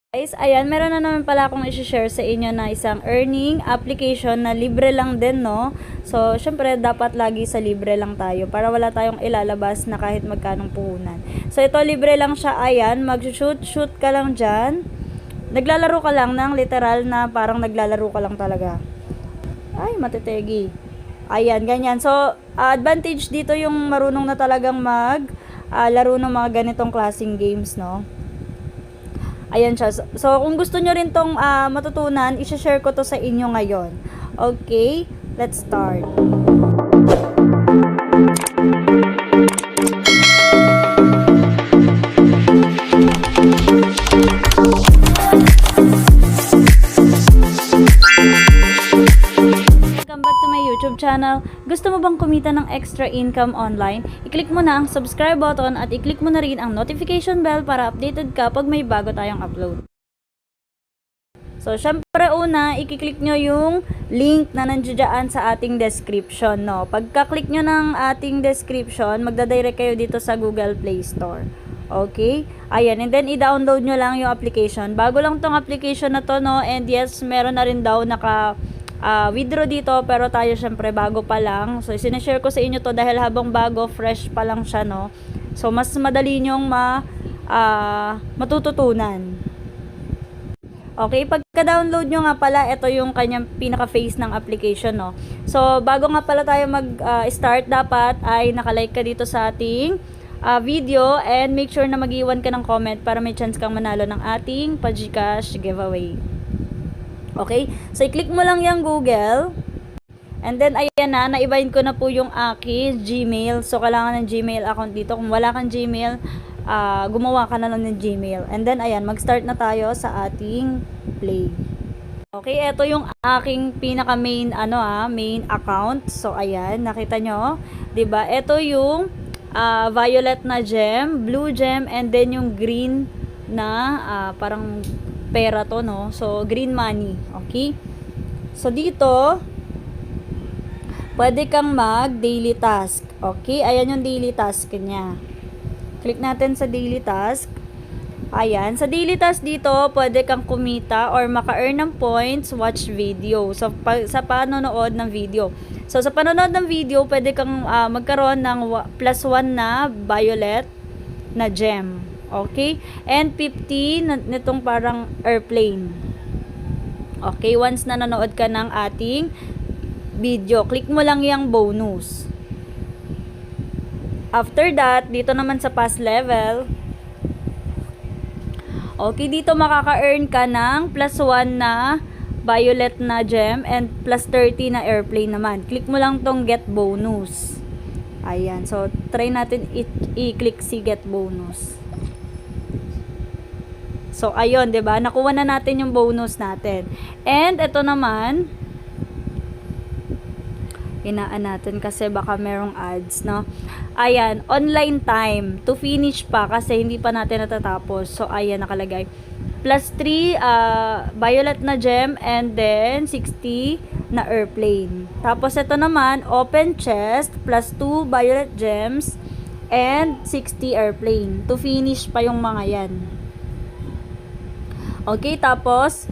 Guys, ayan, meron na naman pala akong i-share sa inyo na isang earning application na libre lang din, no? So, syempre, dapat lagi sa libre lang tayo para wala tayong ilalabas na kahit magkanong puhunan. So, ito, libre lang siya, ayan, mag-shoot ka lang dyan. Naglalaro ka lang ng literal na parang naglalaro ka lang talaga. Ay, matitegi. Ayan, ganyan. So, advantage dito yung marunong na talagang laro ng mga ganitong klaseng games, no? Ayan siya. So, kung gusto nyo rin tong matutunan, i-share ko to sa inyo ngayon. Okay, let's start. Welcome back to my YouTube channel. Gusto mo bang kumita ng extra income online? I-click mo na ang subscribe button at i-click mo na rin ang notification bell para updated ka pag may bago tayong upload. So, syempre una, i-click nyo yung link na nandiyan sa ating description, no? Pagka-click nyo ng ating description, magdadirect kayo dito sa Google Play Store. Okay? Ayan, and then i-download nyo lang yung application. Bago lang tong application na to, no? And yes, meron na rin daw withdraw dito, pero tayo syempre bago pa lang. So, sinashare ko sa inyo to dahil habang bago, fresh pa lang siya, no? So, mas madali nyong matututunan. Okay, pagka-download nyo nga pala, ito yung kanyang pinaka-face ng application, no? So, bago nga pala tayo mag-start, dapat ay nakalike ka dito sa ating video and make sure na mag-iwan ka ng comment para may chance kang manalo ng ating pa-Gcash giveaway. Okay? So, i-click mo lang yung Google. And then, ayan na, naibahin ko na po yung aking Gmail. So, kailangan ng Gmail account dito. Kung wala kang Gmail, gumawa ka na lang ng Gmail. And then, ayan, mag-start na tayo sa ating play. Okay, ito yung aking pinaka-main, main account. So, ayan, nakita nyo? Diba? Ito yung violet na gem, blue gem, and then yung green na parang pera to, no? So, green money. Okay? So, dito, pwede kang mag-daily task. Okay? Ayan yung daily task niya. Click natin sa daily task. Ayan. Sa daily task dito, pwede kang kumita or maka-earn ng points, watch video. So, sa panonood ng video. So, sa panonood ng video, pwede kang magkaroon ng +1 na violet na gem. Okay? And 50 nitong parang airplane. Okay? Once na nanood ka ng ating video, click mo lang yung bonus. After that, dito naman sa past level, okay, dito makaka-earn ka ng +1 na violet na gem and +30 na airplane naman. Click mo lang tong get bonus. Ayan. So, try natin i-click si get bonus. So, ayun, 'di ba? Nakuha na natin yung bonus natin. And ito naman, inaan natin kasi baka merong ads, no? Ayan, online time to finish pa kasi hindi pa natin natatapos. So, ayan, nakalagay. +3 violet na gem and then 60 na airplane. Tapos, ito naman, open chest, +2 violet gems and 60 airplane. To finish pa yung mga yan. Okay, tapos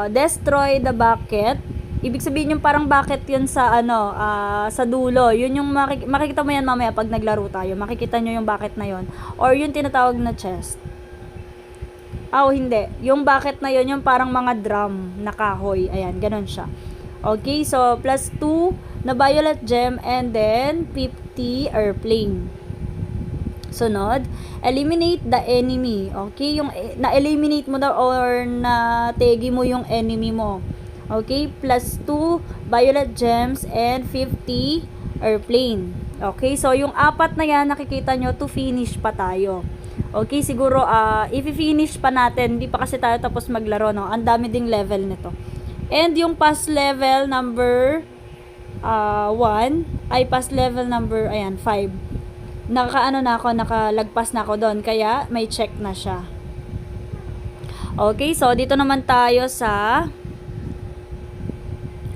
destroy the bucket. Ibig sabihin yung parang bucket yun sa sa dulo. Yun yung makikita mo yan mamaya pag naglaro tayo. Makikita nyo yung bucket na yun. Or yung tinatawag na chest. Hindi. Yung bucket na yun, yung parang mga drum na kahoy. Ayan, ganun siya. Okay, so +2 na violet gem and then 50 airplane. Sunod, eliminate the enemy. Okay, yung na-eliminate mo daw or na-tegi mo yung enemy mo. Okay, +2 violet gems and 50 airplane. Okay, so yung apat na yan, nakikita nyo, to finish pa tayo. Okay, siguro, i-finish pa natin. Hindi pa kasi tayo tapos maglaro, no? Ang dami ding level nito. And yung past level number 1, ay past level number, 5. Nakalagpas na ako doon, kaya may check na siya. Okay, so dito naman tayo sa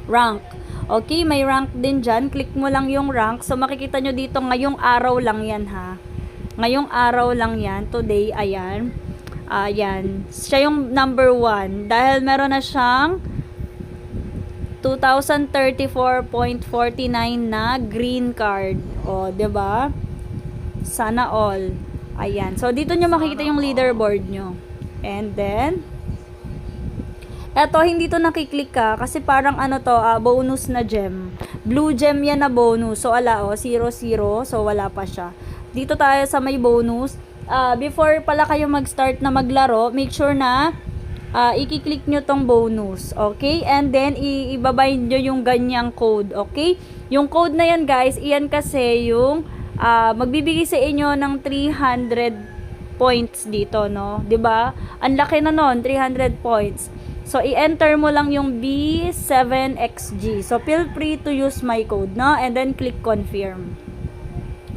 rank. Okay, may rank din dyan. Click mo lang yung rank. So, makikita nyo dito, ngayong araw lang yan, ha. Ngayong araw lang yan. Today, ayan. Yan. Siya yung number 1. Dahil meron na siyang 2,034.49 na green card. O, 'di ba? Sana all. Ayan. So, dito nyo makikita yung leaderboard nyo. And then, eto, hindi to nakiklik ka kasi parang ano to, bonus na gem. Blue gem yan na bonus. So, 0, 0. So, wala pa siya. Dito tayo sa may bonus. Before pala kayo mag-start na maglaro, make sure na i-click nyo tong bonus. Okay? And then, ibabind nyo yung ganyang code. Okay? Yung code na yan, guys, iyan kasi yung magbibigay sa inyo ng 300 points dito, no? 'Di ba? Ang laki na noon, 300 points. So, i-enter mo lang yung B7XG. So, feel free to use my code, no? And then, click confirm.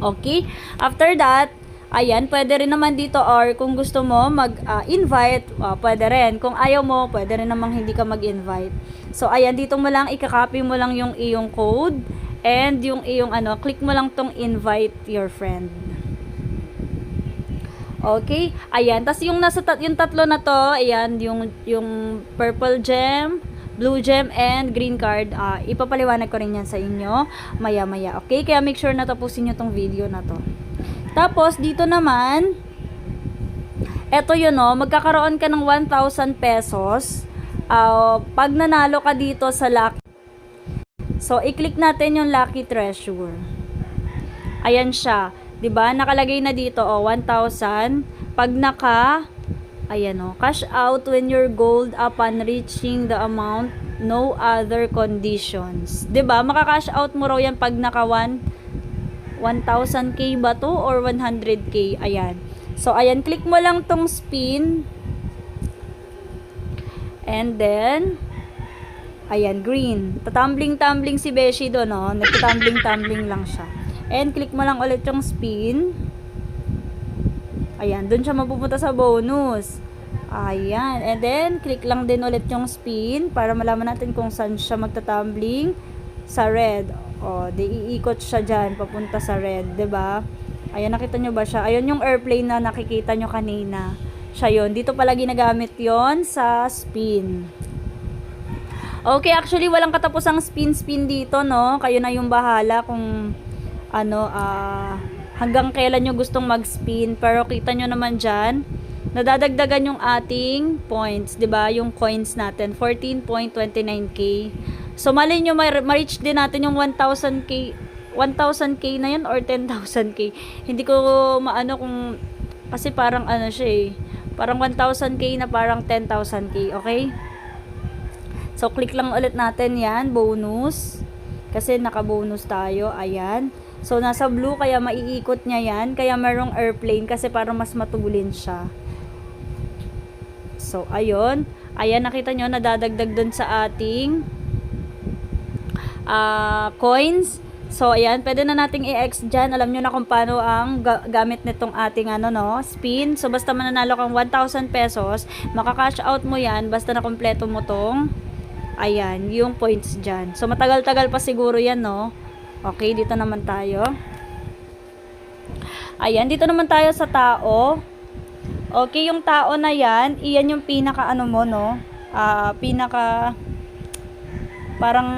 Okay? After that, ayan, pwede rin naman dito or kung gusto mo mag-invite, pwede rin. Kung ayaw mo, pwede rin namang hindi ka mag-invite. So, ayan, dito mo lang, ikakopy mo lang yung iyong code and yung iyong click mo lang tong invite your friend. Okay? Ayan, tas yung yung tatlo na to, ayan, yung purple gem, blue gem, and green card, ipapaliwanag ko rin yan sa inyo maya-maya. Okay? Kaya make sure na tapusin nyo tong video na to. Tapos, dito naman, eto yun, no, magkakaroon ka ng 1,000 pesos pag nanalo ka dito sa Lucky. So, i-click natin yung Lucky Treasure. Ayan siya. 'Di ba? Nakalagay na dito, 1,000. Pag cash out when your gold upon reaching the amount, no other conditions. 'Di ba? Maka-cash out mo raw yan pag naka 1,000k ba to or 100k. Ayan. So, ayan, click mo lang tong spin. And then, ayan, green. Tatumbling-tumbling si Beshi doon, no? Nagtatumbling-tumbling lang siya. And, click mo lang ulit yung spin. Ayan, doon siya mapupunta sa bonus. Ayan. And then, click lang din ulit yung spin para malaman natin kung saan siya magtatumbling sa red. O, iikot siya dyan, papunta sa red, 'di ba? Ayan, nakita nyo ba siya? Ayun yung airplane na nakikita nyo kanina. Siya yun. Dito pala ginagamit yon sa spin. Okay, actually, walang katapusang spin-spin dito, no? Kayo na yung bahala kung hanggang kailan nyo gustong mag-spin. Pero kita nyo naman dyan, nadadagdagan yung ating points, 'di ba? Yung coins natin, 14.29k. So, malay nyo, ma-reach din natin yung 1,000k na yan or 10,000k. Hindi ko maano kung, kasi parang siya parang 1,000k na parang 10,000k, okay? So, click lang ulit natin yan, bonus. Kasi naka-bonus tayo, ayan. So, nasa blue, kaya maiikot niya yan. Kaya merong airplane, kasi parang mas matulin siya. So, ayun. Ayan, nakita nyo, nadadagdag dun sa ating coins. So, ayan, pwede na nating i-X dyan. Alam nyo na kung paano ang gamit nitong ating spin. So, basta mananalo kang 1,000 pesos, maka-cash out mo yan, basta na kompleto mo tong, ayan, yung points dyan. So, matagal-tagal pa siguro yan, no? Okay, dito naman tayo. Ayan, dito naman tayo sa tao. Okay, yung tao na yan, iyan yung pinaka mo, no? Parang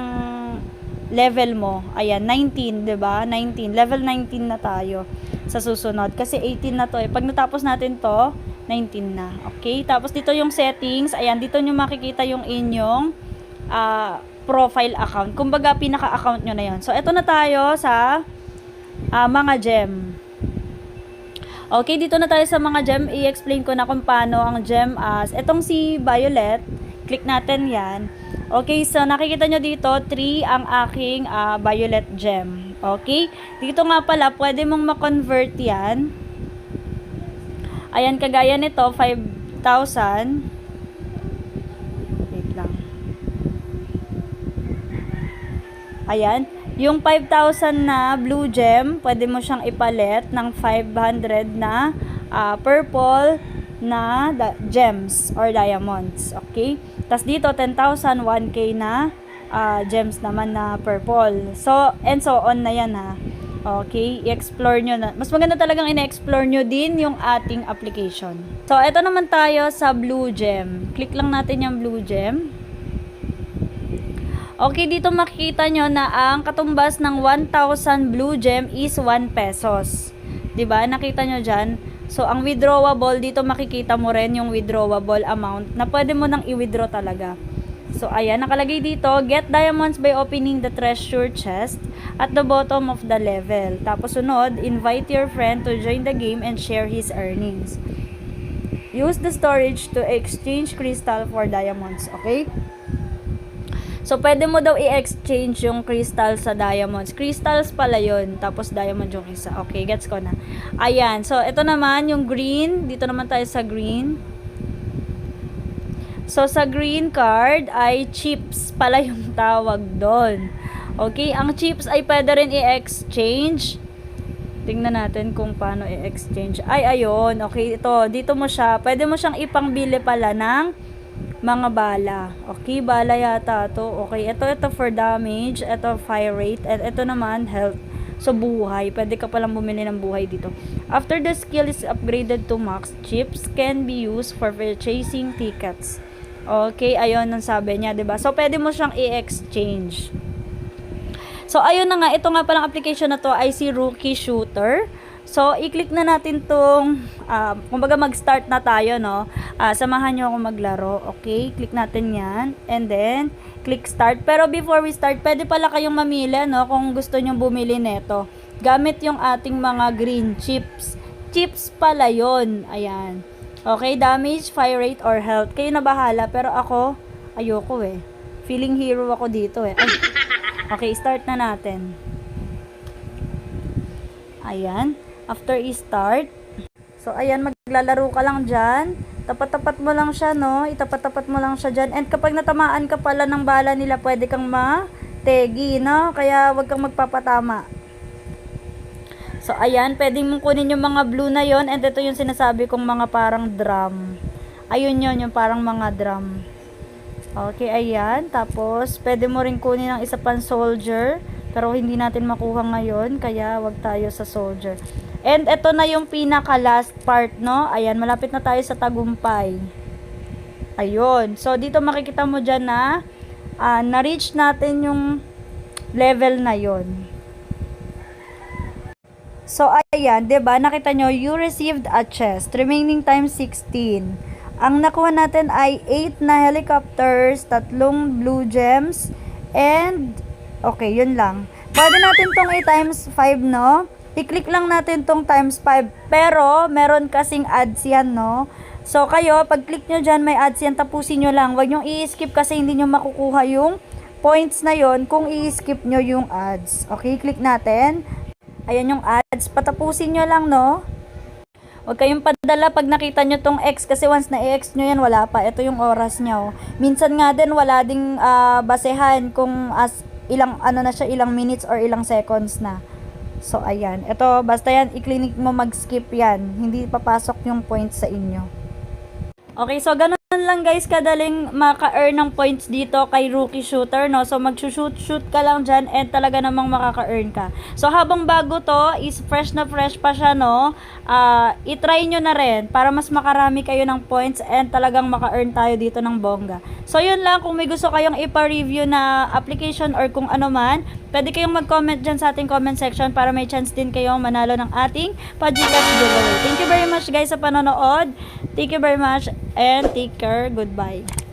level mo. Ayan, 19, 'di ba? 19. Level 19 na tayo sa susunod kasi 18 na to. Pag natapos natin to, 19 na. Okay? Tapos dito yung settings. Ayan, dito nyo makikita yung inyong profile account. Kumbaga, pinaka-account nyo na 'yon. So, eto na tayo sa mga gem. Okay, dito na tayo sa mga gem. I-explain ko na kung paano ang gem etong si Violet. Click natin 'yan. Okay, so nakikita nyo dito, 3 ang aking violet gem. Okay? Dito nga pala, pwede mong ma-convert yan. Ayan, kagaya nito, 5,000. Wait lang. Ayan. Yung 5,000 na blue gem, pwede mo siyang ipalit ng 500 na purple na gems or diamonds. Okay? Tapos dito, 10,000, 1K na gems naman na purple. So, and so on na yan, ha. Okay, i-explore nyo na. Mas maganda talagang ina-explore nyo din yung ating application. So, ito naman tayo sa Blue Gem. Click lang natin yung Blue Gem. Okay, dito makikita nyo na ang katumbas ng 1,000 Blue Gem is 1 pesos. 'Di ba? Nakita nyo dyan? So, ang withdrawable, dito makikita mo rin yung withdrawable amount na pwede mo nang i-withdraw talaga. So, ayan, nakalagay dito, get diamonds by opening the treasure chest at the bottom of the level. Tapos, sunod, invite your friend to join the game and share his earnings. Use the storage to exchange crystal for diamonds. Okay? So, pwede mo daw i-exchange yung crystal sa diamonds. Crystals pala yun. Tapos, diamond yung isa. Okay, gets ko na. Ayan. So, ito naman, yung green. Dito naman tayo sa green. So, sa green card ay chips pala yung tawag doon. Okay, ang chips ay pwede rin i-exchange. Tingnan natin kung paano i-exchange. Ay, ayun. Okay, ito. Dito mo siya. Pwede mo siyang ipangbili pala ng mga bala. Okay, bala yata to. Okay, ito for damage. Ito fire rate. At ito naman health. So, buhay. Pwede ka palang bumili ng buhay dito. After the skill is upgraded to max, chips can be used for purchasing tickets. Okay, ayun ang sabi niya, 'di ba? So pwede mo siyang i-exchange. So ayun na nga, ito nga palang application na to ay si Rookie Shooter. So i-click na natin tong kumbaga mag-start na tayo, no? Samahan niyo ako maglaro. Okay, click natin 'yan and then click start. Pero before we start, pwede pala kayong mamili, no, kung gusto niyo bumili nito. Gamit yung ating mga green chips. Chips pala 'yon. Ayan. Okay, damage, fire rate, or health. Kayo na bahala, pero ako, ayoko eh. Feeling hero ako dito eh. Ay. Okay, start na natin. Ayan. After i-start. So, ayan, maglalaro ka lang dyan. Tapat-tapat mo lang siya, no? Itapat-tapat mo lang siya dyan. And kapag natamaan ka pala ng bala nila, pwede kang ma-tegi, no? Kaya, wag kang magpapatama. So, ayan, pwede mong kunin yung mga blue na yon, and ito yung sinasabi kong mga parang drum. Ayun yun, yung parang mga drum. Okay, ayan. Tapos, pwede mo rin kunin ng isa pang soldier, pero hindi natin makuha ngayon, kaya wag tayo sa soldier. And ito na yung pinaka last part, no? Ayan, malapit na tayo sa tagumpay. Ayun. So, dito makikita mo dyan na na-reach natin yung level na yon. So, ayan, 'di ba? Nakita nyo, you received a chest. Remaining time 16. Ang nakuha natin ay 8 na helicopters, 3 blue gems, and okay, yun lang. Pwede natin tong i-times 5, no? I-click lang natin tong times 5. Pero, meron kasing ads yan, no? So, kayo, pag click nyo dyan, may ads yan, tapusin nyo lang. Huwag nyo i-skip kasi hindi nyo makukuha yung points na yon kung i-skip nyo yung ads. Okay, click natin. Ayan yung ads. Patapusin nyo lang, no? Huwag kayong padala pag nakita nyo tong X kasi once na i-X nyo yan, wala pa. Ito yung oras nyo. Minsan nga din, wala ding basehan kung ilang, na siya, ilang minutes or ilang seconds na. So, ayan. Ito, basta yan, i-click mo mag-skip yan. Hindi papasok yung points sa inyo. Okay, so ganun lang guys, kadaling maka-earn ng points dito kay Rookie Shooter, no? So mag-shoot ka lang dyan and talaga namang makaka-earn ka. So habang bago to, is fresh na fresh pa siya, no? I-try nyo na rin para mas makarami kayo ng points and talagang maka-earn tayo dito ng bongga. So yun lang, kung may gusto kayong ipa-review na application or kung ano man, pwede kayong mag-comment dyan sa ating comment section para may chance din kayong manalo ng ating Pagcash giveaway. Thank you very much guys sa panonood. Thank you very much and take care. Goodbye.